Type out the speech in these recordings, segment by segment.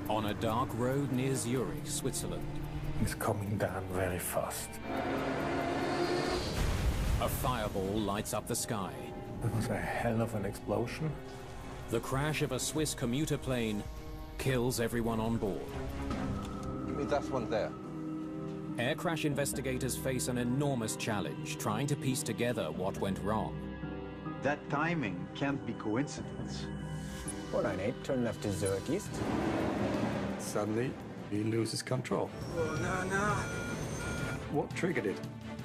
On a dark road near Zurich, Switzerland. It's coming down very fast. A fireball lights up the sky. It was a hell of an explosion. The crash of a Swiss commuter plane kills everyone on board. Give me that one there. Air crash investigators face an enormous challenge trying to piece together what went wrong. That timing can't be coincidence. 498, turn left to Zurich East. Suddenly, he loses control. Oh, no. What triggered it?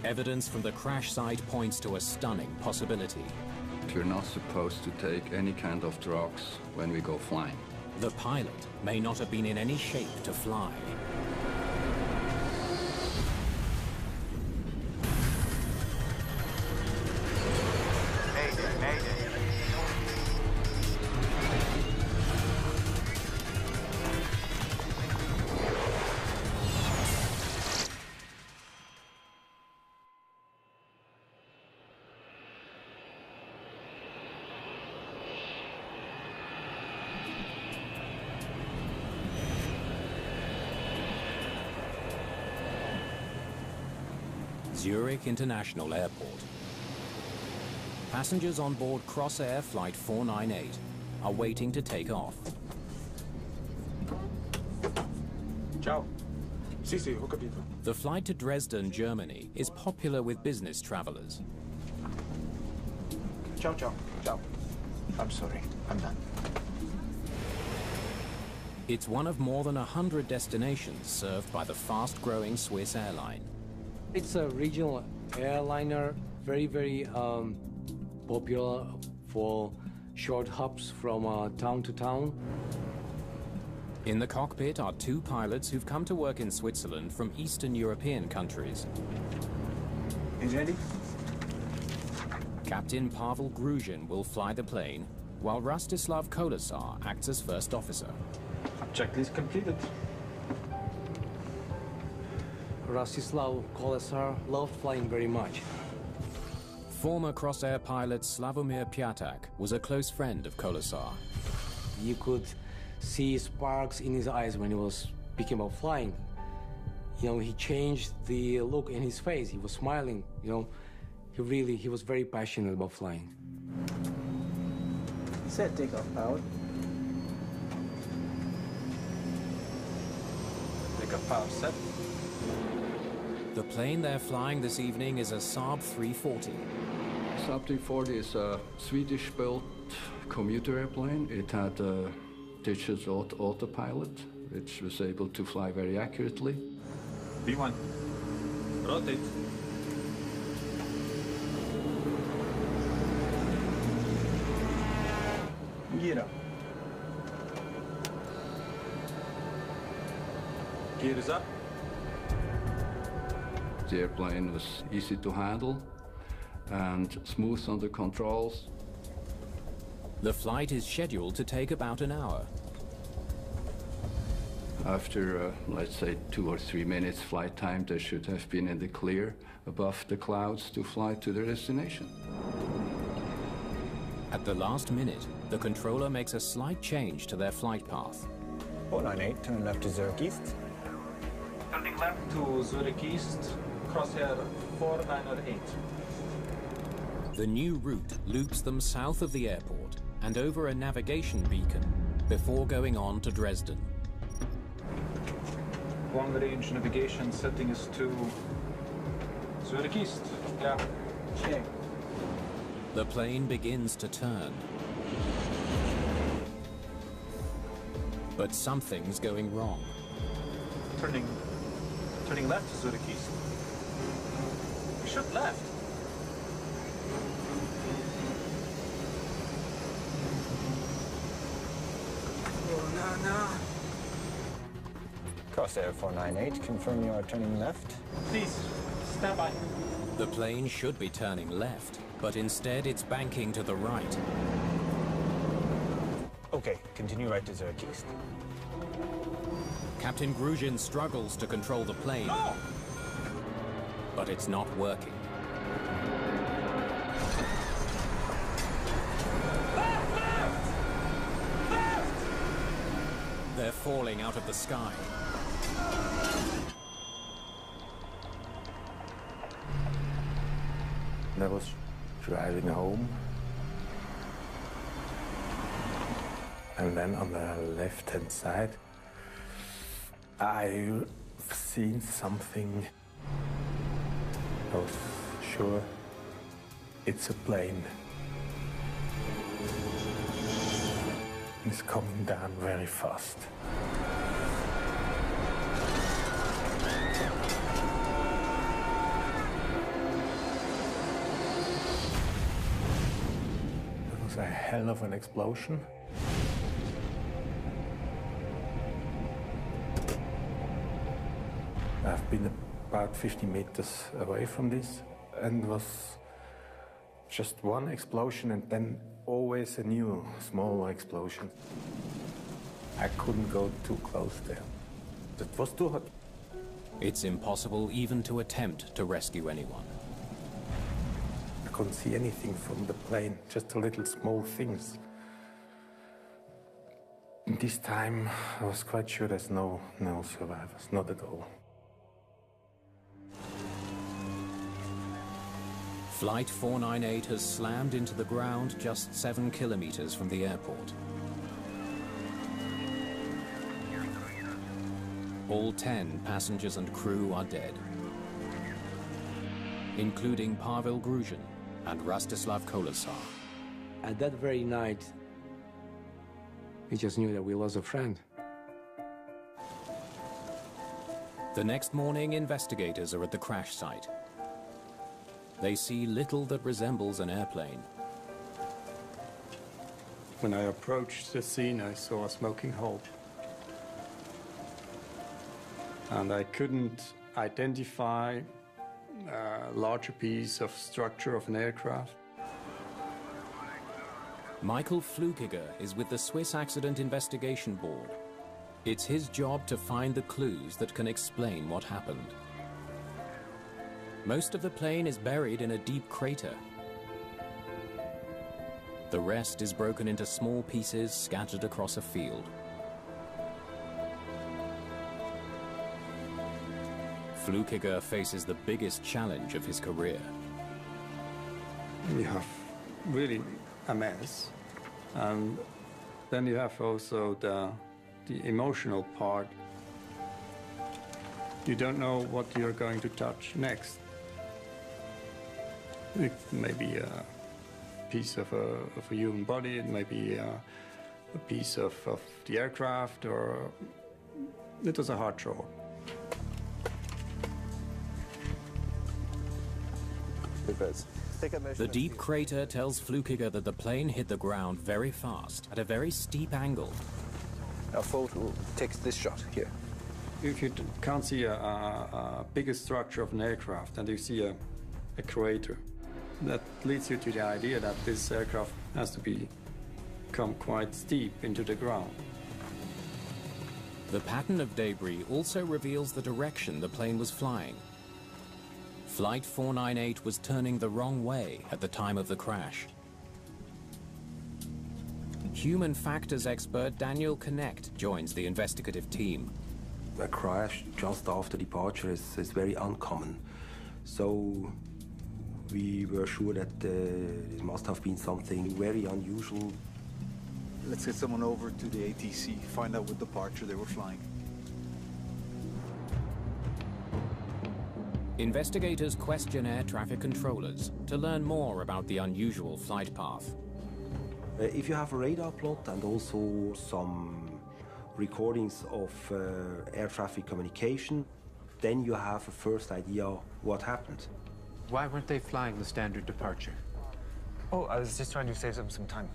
Evidence from the crash site points to a stunning possibility. We're not supposed to take any kind of drugs when we go flying. The pilot may not have been in any shape to fly. Mayday, Mayday. Zurich International Airport. Passengers on board Crossair Flight 498 are waiting to take off. Ciao. Sì, ho capito. The flight to Dresden, Germany is popular with business travelers. Ciao. I'm sorry, I'm done. It's one of more than 100 destinations served by the fast-growing Swiss airline. It's a regional airliner, very popular for short hops from town to town. In the cockpit are two pilots who've come to work in Switzerland from Eastern European countries. You ready? Captain Pavel Gruzin will fly the plane, while Rastislav Kolesar acts as first officer. Checklist completed. Rastislav Kolesar loved flying very much. Former Crossair pilot Slavomir Piatak was a close friend of Kolesar. You could see sparks in his eyes when he was speaking about flying. You know, he changed the look in his face. He was smiling, you know. He was very passionate about flying. Set takeoff power. Takeoff power set. The plane they're flying this evening is a Saab 340. Saab 340 is a Swedish-built commuter airplane. It had a digital autopilot, which was able to fly very accurately. B1. Rotate. Gear up. Gear is up. The airplane was easy to handle and smooth under controls. The flight is scheduled to take about an hour. After, let's say, 2 or 3 minutes flight time, they should have been in the clear above the clouds to fly to their destination. At the last minute, the controller makes a slight change to their flight path. 498, turn left to Zurich East. Turning left to Zurich East, Crossair 498. The new route loops them south of the airport and over a navigation beacon before going on to Dresden. Long-range navigation setting is to Zurich East. Yeah. Check. The plane begins to turn. But something's going wrong. Turning left to Zurich East. We should left. Oh, no. Crossair 498, confirm you are turning left. Please, stand by. The plane should be turning left, but instead it's banking to the right. Okay, continue right to Zurich East. Captain Gruzin struggles to control the plane, but it's not working. they're falling out of the sky. I was driving home, and then on the left-hand side, I've seen something. I was sure it's a plane. It's coming down very fast. It was a hell of an explosion. I've been about 50 meters away from this, and it was just one explosion and then always a new, smaller explosion. I couldn't go too close there. It was too hot. It's impossible even to attempt to rescue anyone. I couldn't see anything from the plane, just a little small things. And this time, I was quite sure there's no survivors, not at all. Flight 498 has slammed into the ground just 7 kilometers from the airport. All 10 passengers and crew are dead, including Pavel Gruzhin and Rastislav Kolesar. At that very night, we just knew that we lost a friend. The next morning, investigators are at the crash site. They see little that resembles an airplane. When I approached the scene, I saw a smoking hole. And I couldn't identify a larger piece of structure of an aircraft. Michael Flukiger is with the Swiss Accident Investigation Board. It's his job to find the clues that can explain what happened. Most of the plane is buried in a deep crater. The rest is broken into small pieces scattered across a field. Flukiger faces the biggest challenge of his career. You have really a mess. And then you have also the emotional part. You don't know what you're going to touch next. It may be a piece of a human body, it may be a piece of the aircraft, or it was a hard chore. The deep crater tells Flukiger that the plane hit the ground very fast, at a very steep angle. A photo takes this shot here. If you can't see a bigger structure of an aircraft and you see a crater, that leads you to the idea that this aircraft has to come quite steep into the ground. The pattern of debris also reveals the direction the plane was flying. Flight 498 was turning the wrong way at the time of the crash. Human factors expert Daniel Knecht joins the investigative team. A crash just after departure is very uncommon. So we were sure that it must have been something very unusual. Let's get someone over to the ATC, find out what departure they were flying. Investigators question air traffic controllers to learn more about the unusual flight path. If you have a radar plot and also some recordings of air traffic communication, then you have a first idea what happened. Why weren't they flying the standard departure? Oh, I was just trying to save them some time.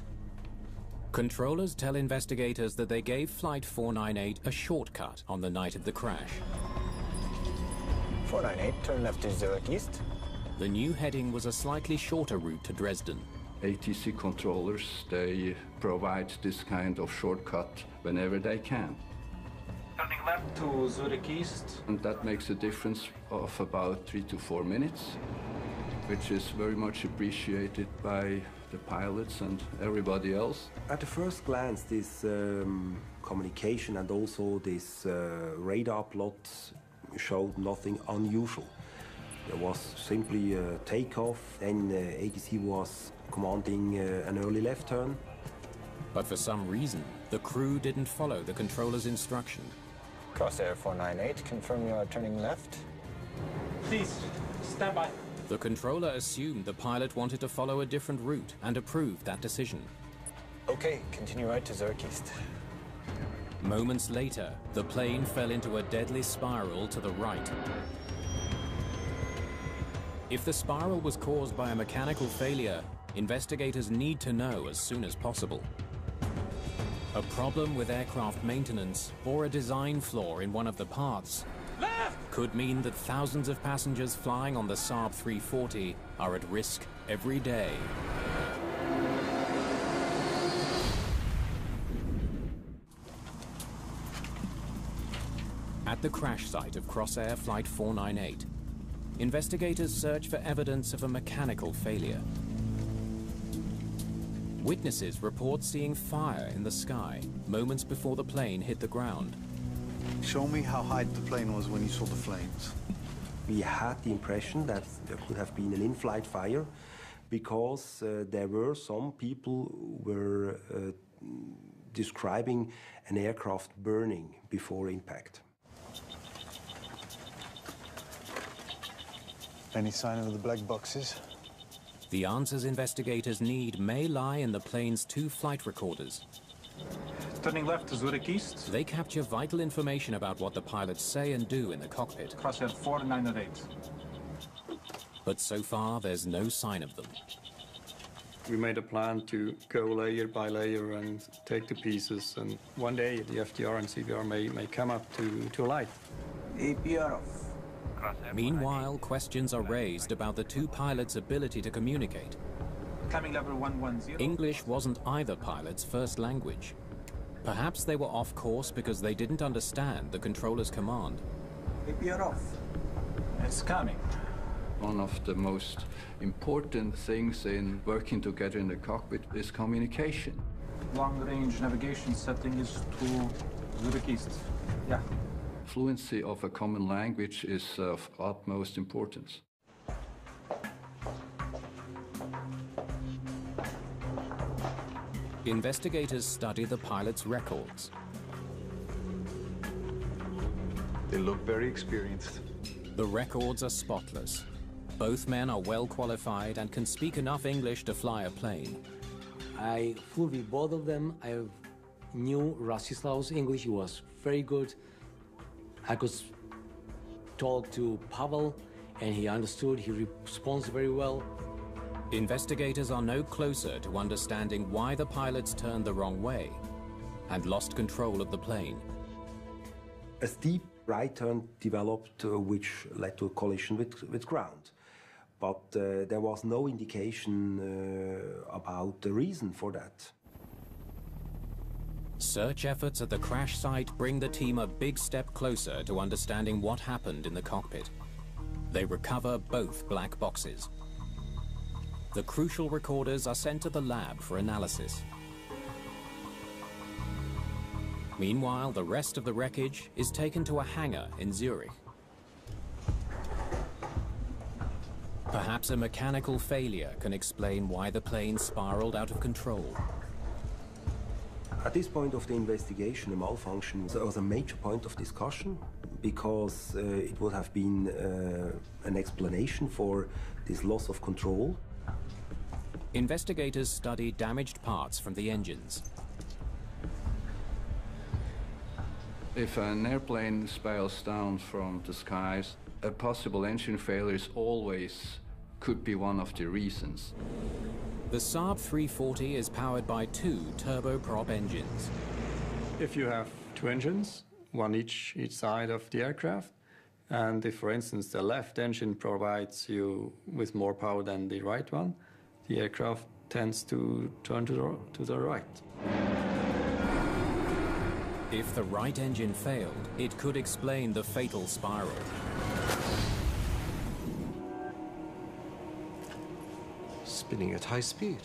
Controllers tell investigators that they gave Flight 498 a shortcut on the night of the crash. 498, turn left to Zurich East. The new heading was a slightly shorter route to Dresden. ATC controllers, they provide this kind of shortcut whenever they can. Turning left to Zurich East. And that makes a difference of about 3 to 4 minutes, which is very much appreciated by the pilots and everybody else. At the first glance, this communication and also this radar plot showed nothing unusual. There was simply a takeoff, then ATC was commanding an early left turn. But for some reason, the crew didn't follow the controller's instruction. Crossair 498, confirm you are turning left. Please, stand by. The controller assumed the pilot wanted to follow a different route and approved that decision. Okay, continue right to Zurich East. Moments later, the plane fell into a deadly spiral to the right. If the spiral was caused by a mechanical failure, investigators need to know as soon as possible. A problem with aircraft maintenance or a design flaw in one of the parts could mean that thousands of passengers flying on the Saab 340 are at risk every day. At the crash site of Crossair Flight 498, investigators search for evidence of a mechanical failure. Witnesses report seeing fire in the sky moments before the plane hit the ground. Show me how high the plane was when you saw the flames. We had the impression that there could have been an in-flight fire because there were some people who were describing an aircraft burning before impact. Any sign of the black boxes? The answers investigators need may lie in the plane's 2 flight recorders. Turning left to Zurich East. They capture vital information about what the pilots say and do in the cockpit. Crossair 498. But so far, there's no sign of them. We made a plan to go layer by layer and take the pieces, and one day the FDR and CBR may come up to light. APR off. Meanwhile, questions are raised about the 2 pilots' ability to communicate. Climbing level 110. English wasn't either pilot's first language. Perhaps they were off course because they didn't understand the controller's command. APR off. It's coming. One of the most important things in working together in the cockpit is communication. Long-range navigation setting is to Zurich East. Yeah. Fluency of a common language is of utmost importance. Investigators study the pilot's records. They look very experienced. The records are spotless. Both men are well qualified and can speak enough English to fly a plane. I flew with both of them. I knew Rasislav's English. He was very good. I could talk to Pavel, and he understood. He responds very well. Investigators are no closer to understanding why the pilots turned the wrong way and lost control of the plane. A steep right turn developed, which led to a collision with ground. But there was no indication about the reason for that. Search efforts at the crash site bring the team a big step closer to understanding what happened in the cockpit. They recover both black boxes. The crucial recorders are sent to the lab for analysis. Meanwhile, the rest of the wreckage is taken to a hangar in Zurich. Perhaps a mechanical failure can explain why the plane spiraled out of control. At this point of the investigation, a malfunction was a major point of discussion because it would have been an explanation for this loss of control. Investigators study damaged parts from the engines. If an airplane spirals down from the skies, a possible engine failure always could be one of the reasons. The Saab 340 is powered by 2 turboprop engines. If you have 2 engines, one each side of the aircraft, and if, for instance, the left engine provides you with more power than the right one, the aircraft tends to turn to the right. If the right engine failed, it could explain the fatal spiral. Spinning at high speed.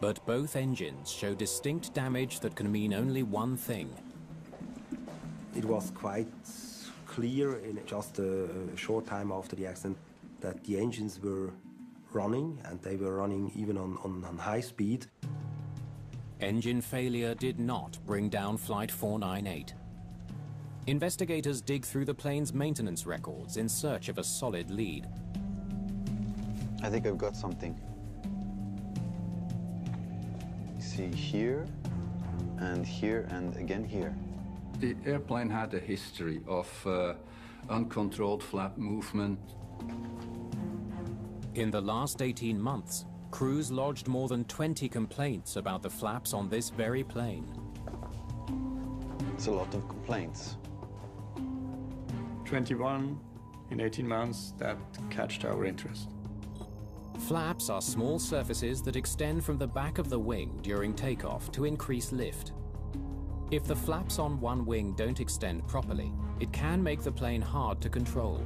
But both engines show distinct damage that can mean only one thing. It was quite clear in just a short time after the accident that the engines were running, and they were running even on high speed. Engine failure did not bring down Flight 498. Investigators dig through the plane's maintenance records in search of a solid lead. I think I've got something. You see here, and again here. The airplane had a history of uncontrolled flap movement. In the last 18 months, crews lodged more than 20 complaints about the flaps on this very plane. It's a lot of complaints. 21 in 18 months, that catched our interest. Flaps are small surfaces that extend from the back of the wing during takeoff to increase lift. If the flaps on one wing don't extend properly, it can make the plane hard to control.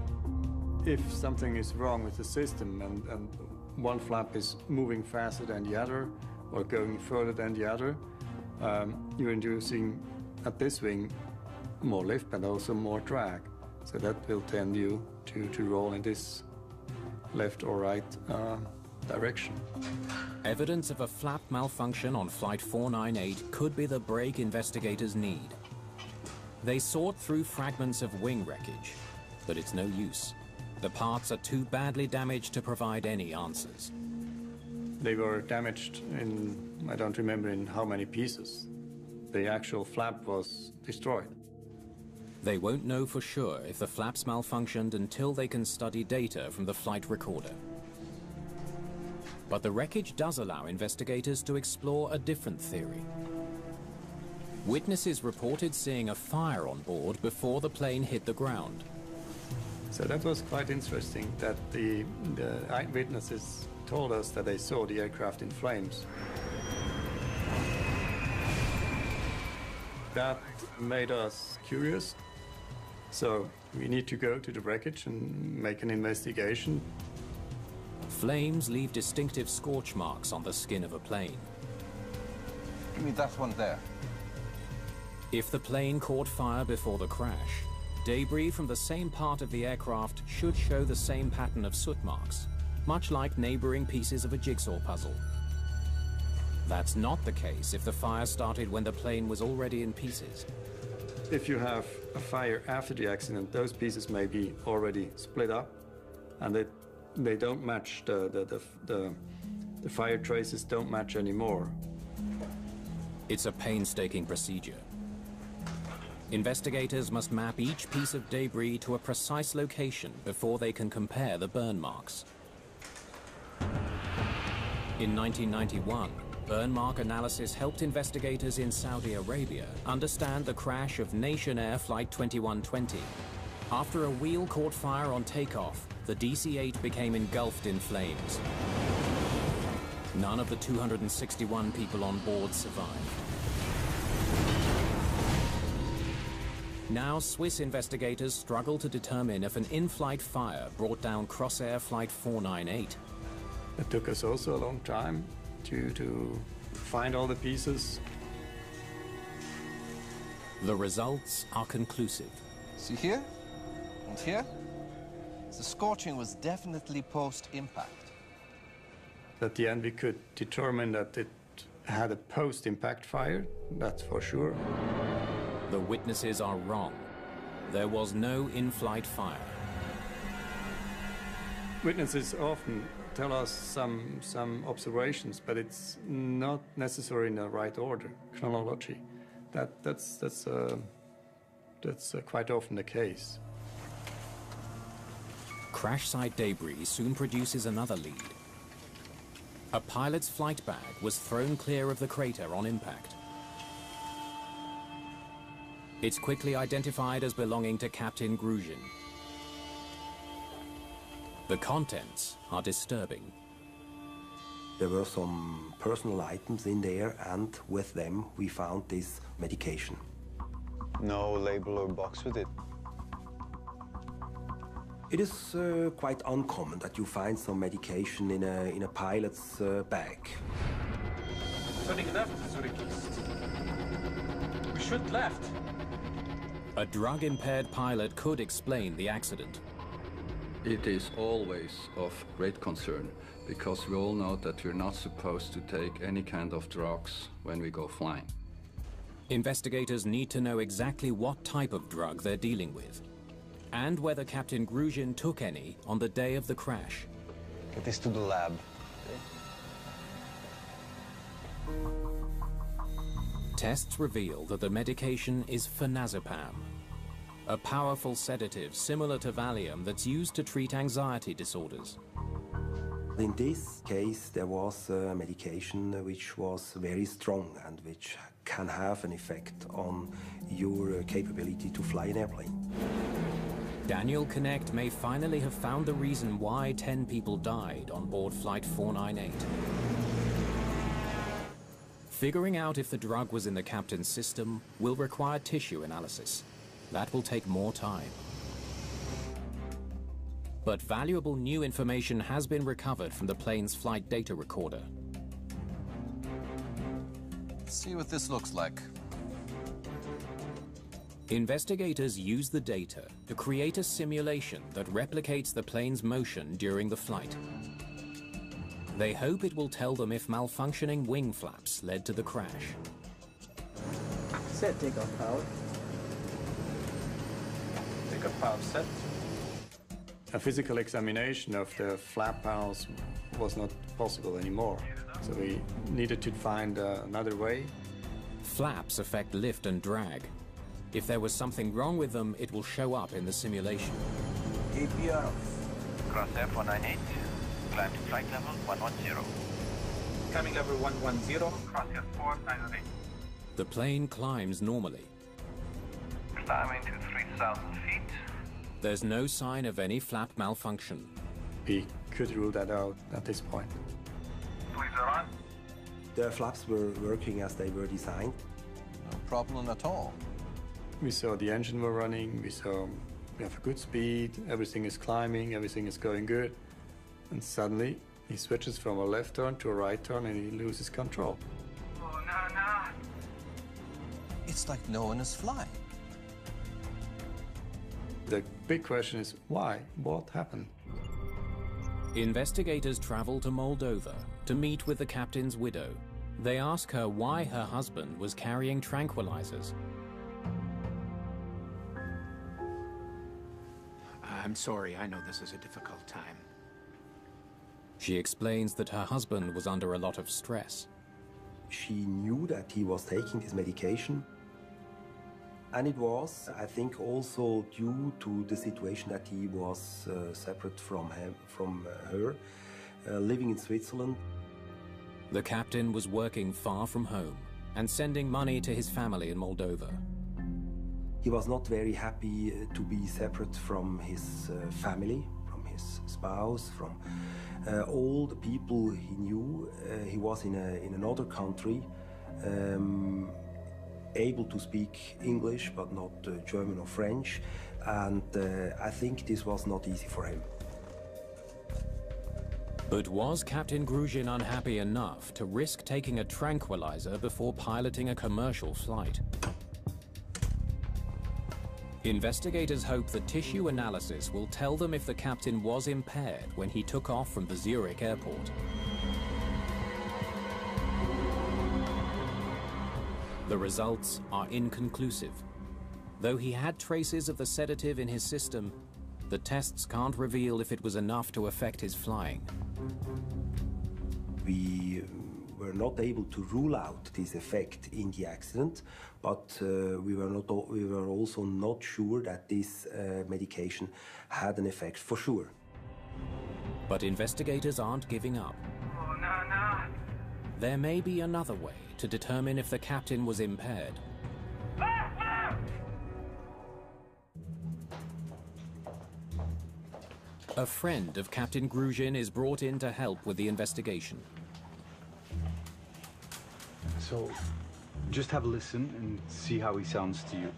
If something is wrong with the system and one flap is moving faster than the other or going further than the other, you're inducing at this wing more lift but also more drag. So that will tend you to roll in this left or right direction. Evidence of a flap malfunction on Flight 498 could be the break investigators need. They sort through fragments of wing wreckage, but it's no use. The parts are too badly damaged to provide any answers. They were damaged in, I don't remember in how many pieces. The actual flap was destroyed. They won't know for sure if the flaps malfunctioned until they can study data from the flight recorder. But the wreckage does allow investigators to explore a different theory. Witnesses reported seeing a fire on board before the plane hit the ground. So that was quite interesting that the eyewitnesses told us that they saw the aircraft in flames. That made us curious. So we need to go to the wreckage and make an investigation. Flames leave distinctive scorch marks on the skin of a plane. Give me that one there. If the plane caught fire before the crash, debris from the same part of the aircraft should show the same pattern of soot marks, much like neighboring pieces of a jigsaw puzzle. That's not the case if the fire started when the plane was already in pieces. If you have a fire after the accident, those pieces may be already split up, and they don't match, the fire traces don't match anymore. It's a painstaking procedure. Investigators must map each piece of debris to a precise location before they can compare the burn marks. In 1991, burn mark analysis helped investigators in Saudi Arabia understand the crash of Nation Air Flight 2120. After a wheel caught fire on takeoff, the DC-8 became engulfed in flames. None of the 261 people on board survived. Now, Swiss investigators struggle to determine if an in-flight fire brought down Crossair Flight 498. It took us also a long time to find all the pieces. The results are conclusive. See here and here? The scorching was definitely post-impact. At the end, we could determine that it had a post-impact fire, that's for sure. The witnesses are wrong. There was no in-flight fire. Witnesses often tell us some observations, but it's not necessarily in the right order, chronology. That's quite often the case. Crash site debris soon produces another lead. A pilot's flight bag was thrown clear of the crater on impact. It's quickly identified as belonging to Captain Gruzin. The contents are disturbing. There were some personal items in there, and with them we found this medication. No label or box with it. It is quite uncommon that you find some medication in a pilot's bag. Turning left, Zurich East. We should left. A drug-impaired pilot could explain the accident. It is always of great concern because we all know that we're not supposed to take any kind of drugs when we go flying. Investigators need to know exactly what type of drug they're dealing with, and whether Captain Gruzin took any on the day of the crash. Get this to the lab. Tests reveal that the medication is phenazepam, a powerful sedative similar to Valium that's used to treat anxiety disorders. In this case, there was a medication which was very strong and which can have an effect on your capability to fly an airplane. Daniel Connect may finally have found the reason why 10 people died on board Flight 498. Figuring out if the drug was in the captain's system will require tissue analysis. That will take more time. But valuable new information has been recovered from the plane's flight data recorder. Let's see what this looks like. Investigators use the data to create a simulation that replicates the plane's motion during the flight. They hope it will tell them if malfunctioning wing flaps led to the crash. Set takeoff power. Takeoff power set. A physical examination of the flap panels was not possible anymore, so we needed to find another way. Flaps affect lift and drag. If there was something wrong with them, it will show up in the simulation. APR off. Cross Air 498, climb to flight level 110. Climbing level 110. Cross Air 498. The plane climbs normally. Climbing to 3,000 feet. There's no sign of any flap malfunction. We could rule that out at this point. Please run. The flaps were working as they were designed. No problem at all. We saw the engine were running, we saw we have a good speed, everything is climbing, everything is going good. And suddenly, he switches from a left turn to a right turn and he loses control. Oh, no. It's like no one is flying. The big question is why? What happened? Investigators travel to Moldova to meet with the captain's widow. They ask her why her husband was carrying tranquilizers. I'm sorry, I know this is a difficult time. She explains that her husband was under a lot of stress. She knew that he was taking this medication. And it was, I think, also due to the situation that he was separate from her, living in Switzerland. The captain was working far from home and sending money to his family in Moldova. He was not very happy to be separate from his family, from his spouse, from all the people he knew. He was in another country, able to speak English, but not German or French. And I think this was not easy for him. But was Captain Gruzin unhappy enough to risk taking a tranquilizer before piloting a commercial flight? Investigators hope the tissue analysis will tell them if the captain was impaired when he took off from the Zurich airport. The results are inconclusive. Though he had traces of the sedative in his system, the tests can't reveal if it was enough to affect his flying. We were not able to rule out this effect in the accident, but we were also not sure that this medication had an effect for sure. But investigators aren't giving up. Oh, no. There may be another way to determine if the captain was impaired. A friend of Captain Gruzin is brought in to help with the investigation. So, just have a listen and see how he sounds to you.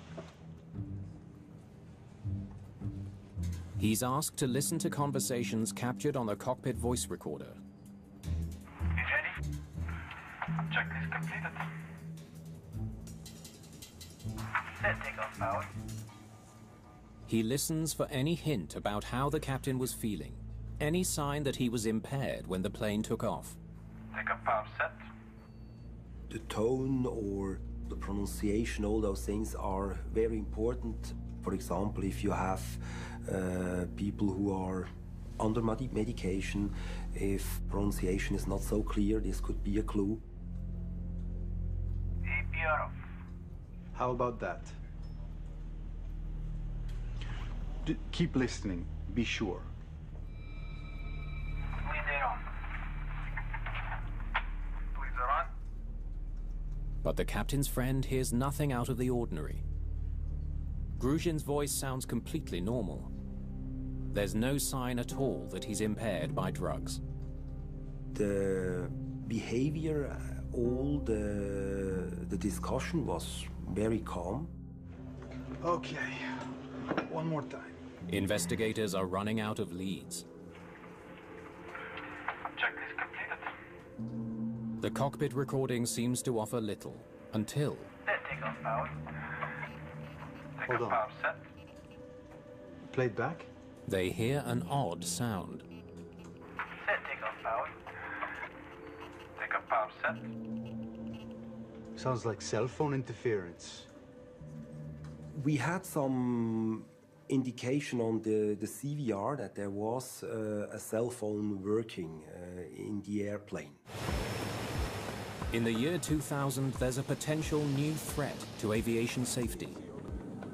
He's asked to listen to conversations captured on the cockpit voice recorder. You ready? Checklist completed. Set takeoff power. He listens for any hint about how the captain was feeling, any sign that he was impaired when the plane took off. Takeoff power set. The tone or the pronunciation, all those things are very important. For example, if you have people who are under medication, if pronunciation is not so clear, this could be a clue. APR off. How about that? Keep listening. Be sure. Mayday on. Police are on. But the captain's friend hears nothing out of the ordinary. Gruzhin's voice sounds completely normal. There's no sign at all that he's impaired by drugs. The behavior, all the discussion was very calm. Okay, one more time. Investigators are running out of leads. Checklist completed. The cockpit recording seems to offer little, until... Set takeoff power. Hold Takeoff on. power set. Play it back. they hear an odd sound. Set takeoff power. Takeoff power set. Sounds like cell phone interference. We had some indication on the CVR that there was a cell phone working in the airplane. In the year 2000, there's a potential new threat to aviation safety.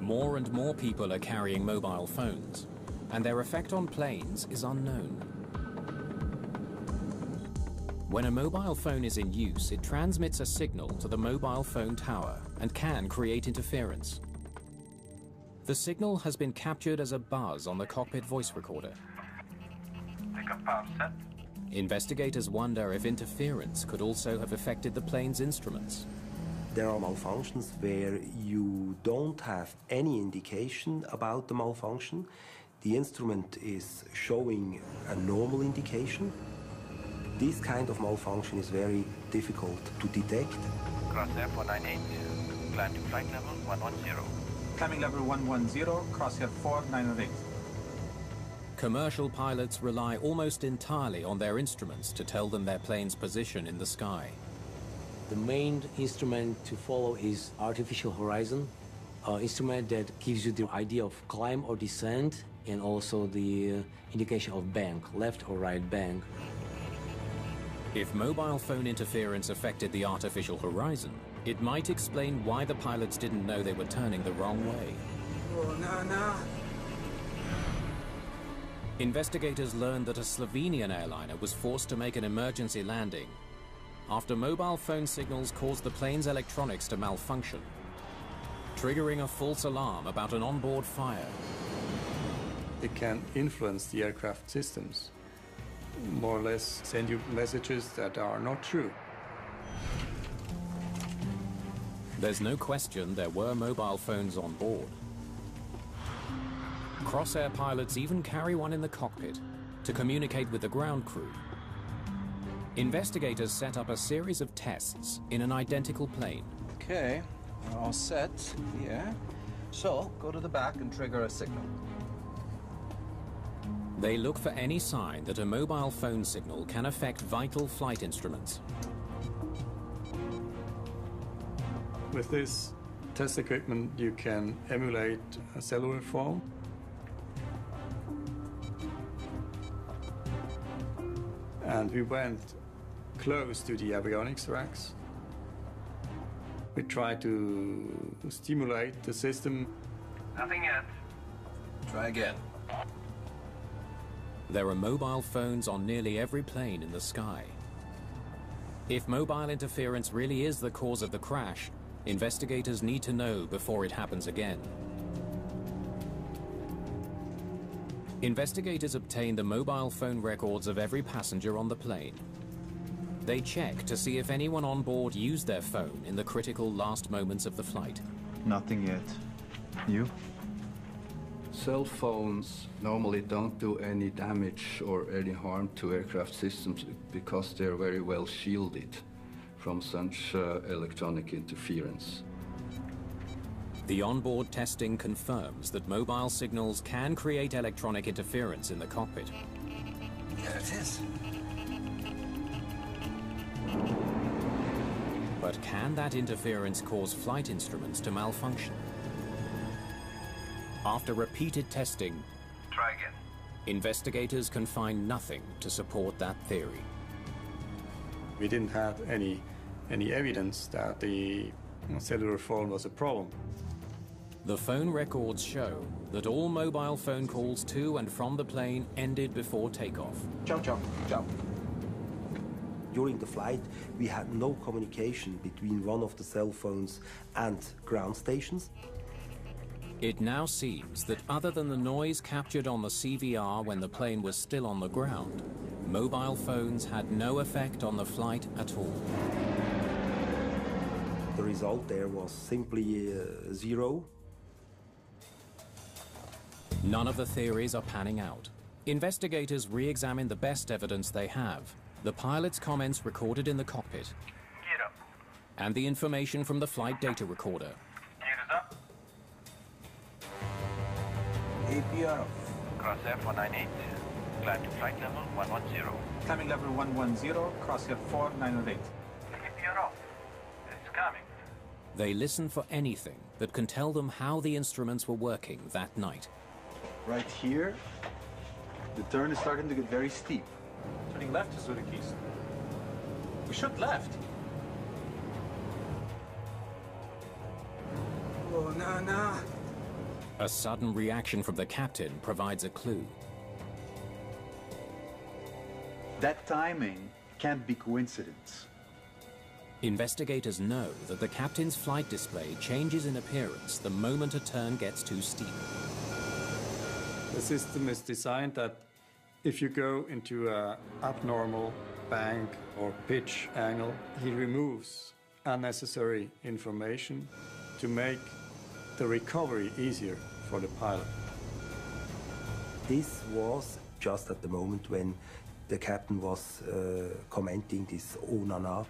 More and more people are carrying mobile phones, and their effect on planes is unknown. When a mobile phone is in use, it transmits a signal to the mobile phone tower and can create interference. The signal has been captured as a buzz on the cockpit voice recorder. Takeoff power set. Investigators wonder if interference could also have affected the plane's instruments. There are malfunctions where you don't have any indication about the malfunction. The instrument is showing a normal indication. This kind of malfunction is very difficult to detect. Crosshair 498. Climb to flight level 110. Climbing level 110, crosshair 4908. Commercial pilots rely almost entirely on their instruments to tell them their plane's position in the sky. The main instrument to follow is artificial horizon, an instrument that gives you the idea of climb or descent, and also the indication of bank, left or right bank. If mobile phone interference affected the artificial horizon, it might explain why the pilots didn't know they were turning the wrong way. Oh, no. Investigators learned that a Slovenian airliner was forced to make an emergency landing after mobile phone signals caused the plane's electronics to malfunction, triggering a false alarm about an onboard fire. It can influence the aircraft systems, more or less send you messages that are not true. There's no question there were mobile phones on board. Crossair pilots even carry one in the cockpit to communicate with the ground crew. Investigators set up a series of tests in an identical plane. Okay, we're all set here. So, go to the back and trigger a signal. They look for any sign that a mobile phone signal can affect vital flight instruments. With this test equipment, you can emulate a cellular phone. And we went close to the avionics racks. We tried to stimulate the system. Nothing yet. Try again. There are mobile phones on nearly every plane in the sky. If mobile interference really is the cause of the crash, investigators need to know before it happens again. Investigators obtain the mobile phone records of every passenger on the plane. They check to see if anyone on board used their phone in the critical last moments of the flight. Nothing yet. You? Cell phones normally don't do any damage or any harm to aircraft systems because they're very well shielded from such electronic interference. The onboard testing confirms that mobile signals can create electronic interference in the cockpit. There it is. But can that interference cause flight instruments to malfunction? After repeated testing, Try again. investigators can find nothing to support that theory. We didn't have any evidence that the cellular phone was a problem. The phone records show that all mobile phone calls to and from the plane ended before takeoff. Jump, jump, jump. During the flight, we had no communication between one of the cell phones and ground stations. It now seems that other than the noise captured on the CVR when the plane was still on the ground, mobile phones had no effect on the flight at all. The result there was simply zero. None of the theories are panning out. Investigators re-examine the best evidence they have, the pilot's comments recorded in the cockpit, Gear up. and the information from the flight data recorder. Gear is up. APR off. Crosshair 498. Climb to flight level 110. Climbing level 110, crosshair 4908. APR off. It's coming. They listen for anything that can tell them how the instruments were working that night. Right here, the turn is starting to get very steep. Turning left to Zurich East. We should left. Oh, no. A sudden reaction from the captain provides a clue. That timing can't be coincidence. Investigators know that the captain's flight display changes in appearance the moment a turn gets too steep. The system is designed that if you go into an abnormal bank or pitch angle, he removes unnecessary information to make the recovery easier for the pilot. This was just at the moment when the captain was commenting this "oh nana."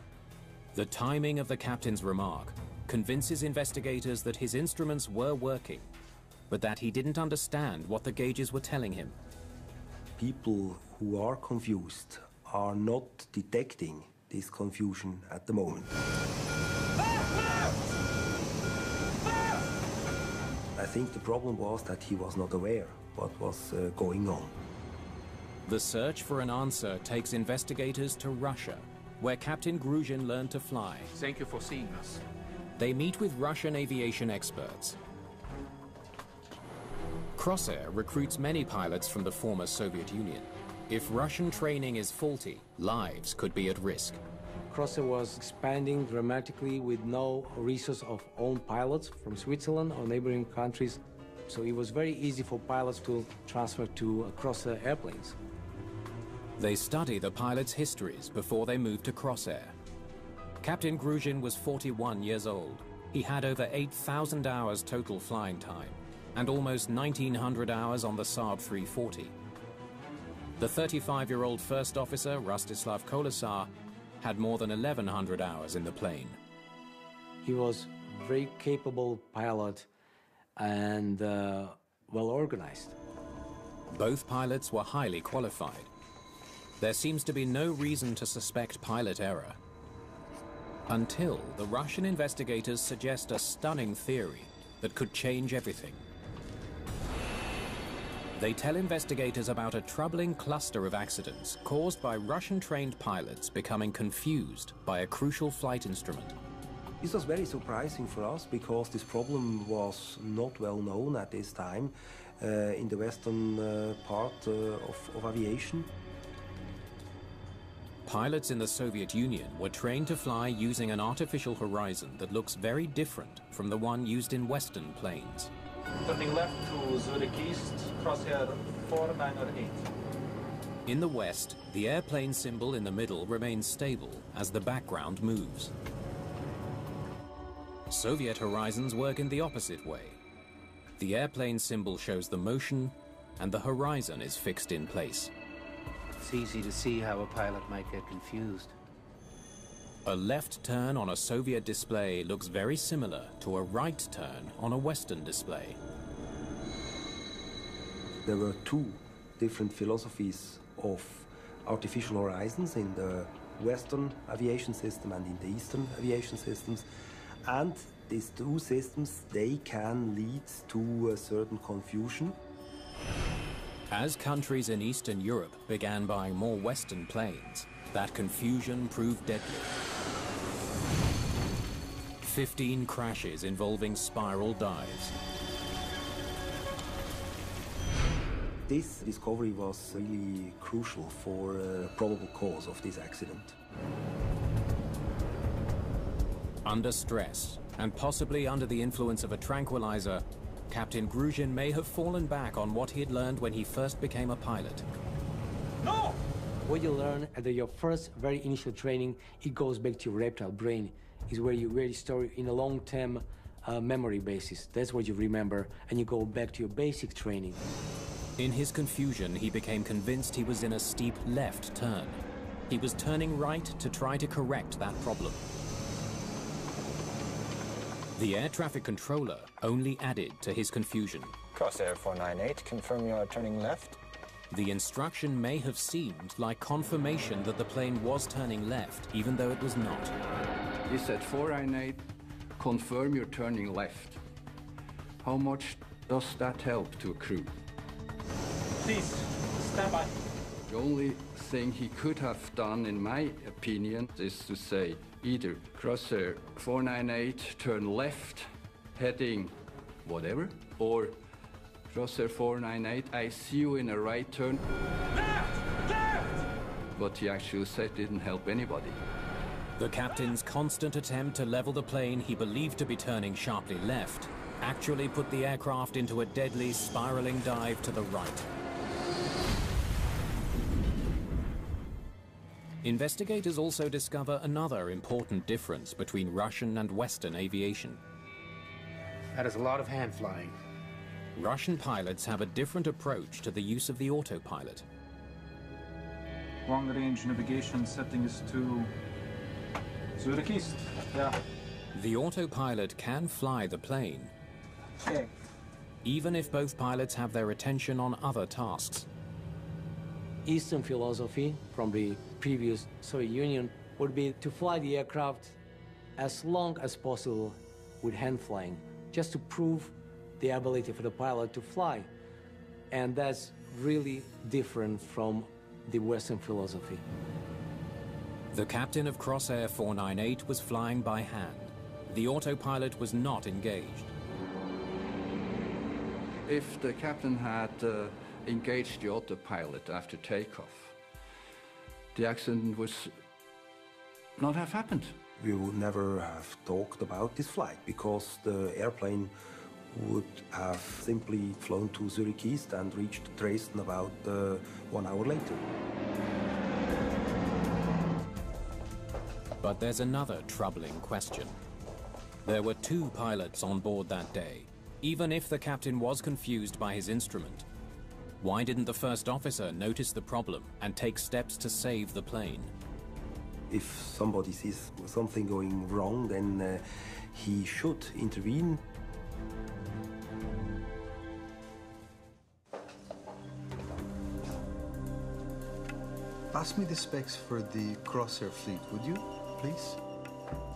The timing of the captain's remark convinces investigators that his instruments were working, but that he didn't understand what the gauges were telling him. People who are confused are not detecting this confusion at the moment. I think the problem was that he was not aware what was going on. The search for an answer takes investigators to Russia, where Captain Gruzhin learned to fly. Thank you for seeing us. They meet with Russian aviation experts. Crossair recruits many pilots from the former Soviet Union. If Russian training is faulty, lives could be at risk. Crossair was expanding dramatically with no resource of own pilots from Switzerland or neighboring countries, so it was very easy for pilots to transfer to Crossair airplanes. They study the pilots' histories before they move to Crossair. Captain Gruzhin was 41 years old. He had over 8,000 hours total flying time and almost 1,900 hours on the Saab 340. The 35-year-old first officer, Rostislav Kolesar, had more than 1,100 hours in the plane. He was a very capable pilot and well organized. Both pilots were highly qualified. There seems to be no reason to suspect pilot error, until the Russian investigators suggest a stunning theory that could change everything. They tell investigators about a troubling cluster of accidents caused by Russian-trained pilots becoming confused by a crucial flight instrument. This was very surprising for us because this problem was not well known at this time in the western part of aviation. Pilots in the Soviet Union were trained to fly using an artificial horizon that looks very different from the one used in Western planes. Turning left to Zurich East, crosshair 4908. In the West, the airplane symbol in the middle remains stable as the background moves. Soviet horizons work in the opposite way. The airplane symbol shows the motion, and the horizon is fixed in place. It's easy to see how a pilot might get confused. A left turn on a Soviet display looks very similar to a right turn on a Western display. There were two different philosophies of artificial horizons in the Western aviation system and in the Eastern aviation systems. And these two systems, they can lead to a certain confusion. As countries in Eastern Europe began buying more Western planes, that confusion proved deadly. 15 crashes involving spiral dives. This discovery was really crucial for a probable cause of this accident. Under stress, and possibly under the influence of a tranquilizer, Captain Gruzin may have fallen back on what he had learned when he first became a pilot. No! What you learn at your first very initial training, it goes back to your reptile brain. Is where you really store in a long-term memory basis. That's what you remember, and you go back to your basic training. In his confusion, he became convinced he was in a steep left turn. He was turning right to try to correct that problem. The air traffic controller only added to his confusion. Crosshair 498, confirm you are turning left. The instruction may have seemed like confirmation that the plane was turning left, even though it was not. He said 498, confirm you're turning left. How much does that help to a crew? Please, stand by. The only thing he could have done, in my opinion, is to say either Crosshair 498, turn left, heading whatever, or Crosshair 498, I see you in a right turn. Left! Left! What he actually said didn't help anybody. The captain's constant attempt to level the plane he believed to be turning sharply left actually put the aircraft into a deadly spiraling dive to the right. Investigators also discover another important difference between Russian and Western aviation. That is a lot of hand flying. Russian pilots have a different approach to the use of the autopilot. Long-range navigation setting is to Zurich East. Yeah. The autopilot can fly the plane, Check. even if both pilots have their attention on other tasks. Eastern philosophy from the previous Soviet Union would be to fly the aircraft as long as possible with hand flying, just to prove the ability for the pilot to fly. And that's really different from the Western philosophy. The captain of Crosshair 498 was flying by hand. The autopilot was not engaged. If the captain had engaged the autopilot after takeoff, the accident would not have happened. We would never have talked about this flight because the airplane would have simply flown to Zurich East and reached Dresden about 1 hour later. But there's another troubling question. There were 2 pilots on board that day, even if the captain was confused by his instrument. Why didn't the first officer notice the problem and take steps to save the plane? If somebody sees something going wrong, then he should intervene. Pass me the specs for the Crosshair fleet, would you, please?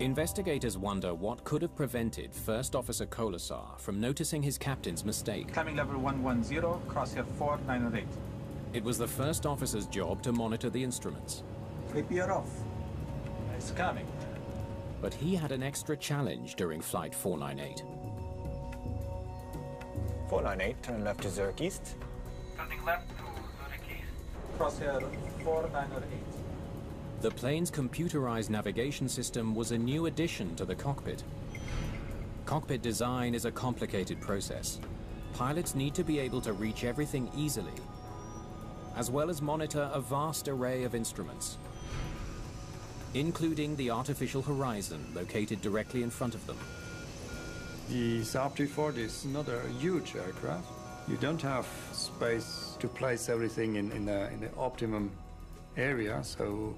Investigators wonder what could have prevented First Officer Kolasar from noticing his captain's mistake. Climbing level 110, crosshair 498. It was the first officer's job to monitor the instruments. APR off. It's coming. But he had an extra challenge during Flight 498. 498, turn left to Zurich East. Turning left to Zurich East. Crosshair 498. The plane's computerized navigation system was a new addition to the cockpit. Cockpit design is a complicated process. Pilots need to be able to reach everything easily, as well as monitor a vast array of instruments, including the artificial horizon located directly in front of them. The Saab 240 is not a huge aircraft. You don't have space to place everything in the optimum area, so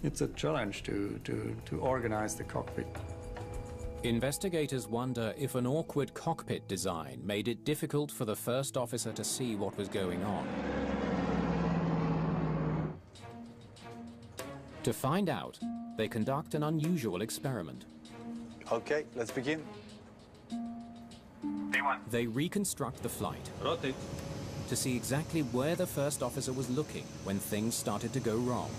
it's a challenge to organize the cockpit. Investigators wonder if an awkward cockpit design made it difficult for the first officer to see what was going on. To find out, they conduct an unusual experiment. Okay, let's begin. They reconstruct the flight. Rotate. To see exactly where the first officer was looking when things started to go wrong.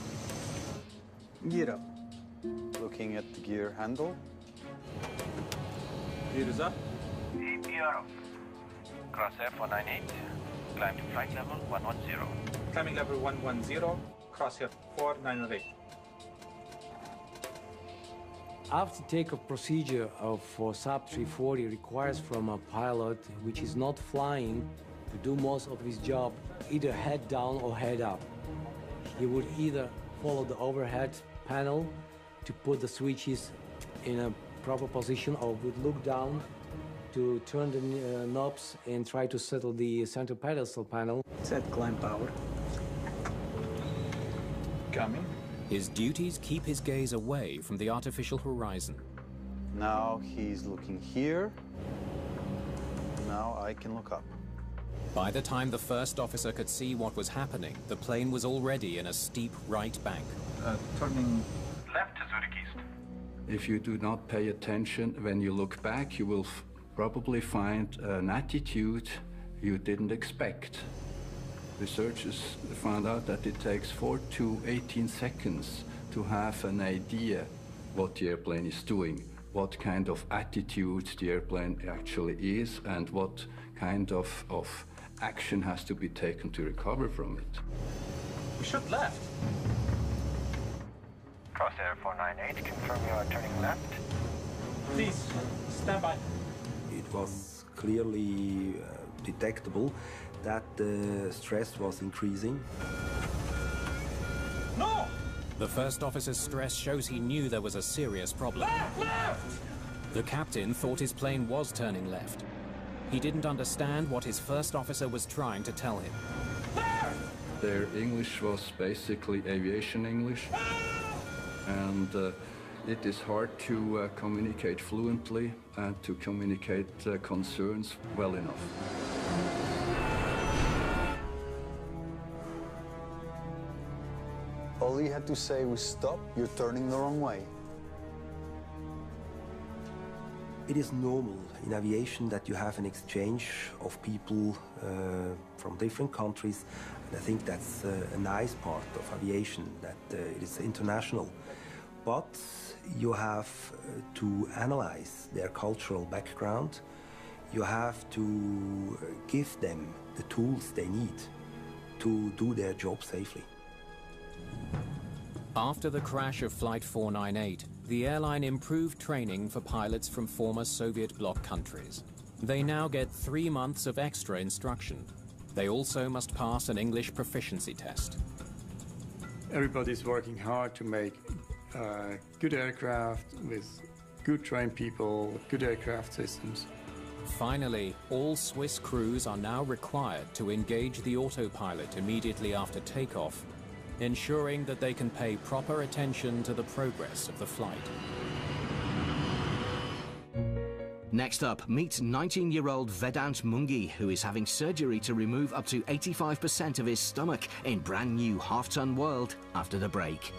Gear up. Looking at the gear handle. Gear is up. APR off. Crosshair 498. Climb to flight level 110. Climbing level 110. Crosshair 498. After takeoff procedure for Sub 340 requires from a pilot which is not flying to do most of his job either head down or head up. He would either follow the overhead panel to put the switches in a proper position, or would look down to turn the knobs and try to settle the center pedestal panel. Set climb power. Coming. His duties keep his gaze away from the artificial horizon. Now he's looking here. Now I can look up. By the time the first officer could see what was happening, the plane was already in a steep right bank. Turning Left to Zurich East. If you do not pay attention, when you look back, you will probably find an attitude you didn't expect. Researchers found out that it takes 4 to 18 seconds to have an idea what the airplane is doing, what kind of attitude the airplane actually is, and what kind of action has to be taken to recover from it. We should left. Crosshair 498, confirm you are turning left. Please, stand by. It was clearly detectable that the stress was increasing. No! The first officer's stress shows he knew there was a serious problem. Left! The captain thought his plane was turning left. He didn't understand what his first officer was trying to tell him. Their English was basically aviation English, and it is hard to communicate fluently and to communicate concerns well enough. All you had to say was stop, you're turning the wrong way. It is normal in aviation that you have an exchange of people from different countries. And I think that's a nice part of aviation, that it is international. But you have to analyze their cultural background. You have to give them the tools they need to do their job safely. After the crash of Flight 498, the airline improved training for pilots from former Soviet bloc countries. They now get 3 months of extra instruction. They also must pass an English proficiency test. Everybody's working hard to make good aircraft with good trained people, good aircraft systems. Finally, all Swiss crews are now required to engage the autopilot immediately after takeoff, ensuring that they can pay proper attention to the progress of the flight. Next up, meet 19-year-old Vedant Mungi, who is having surgery to remove up to 85% of his stomach in brand new half-ton world after the break.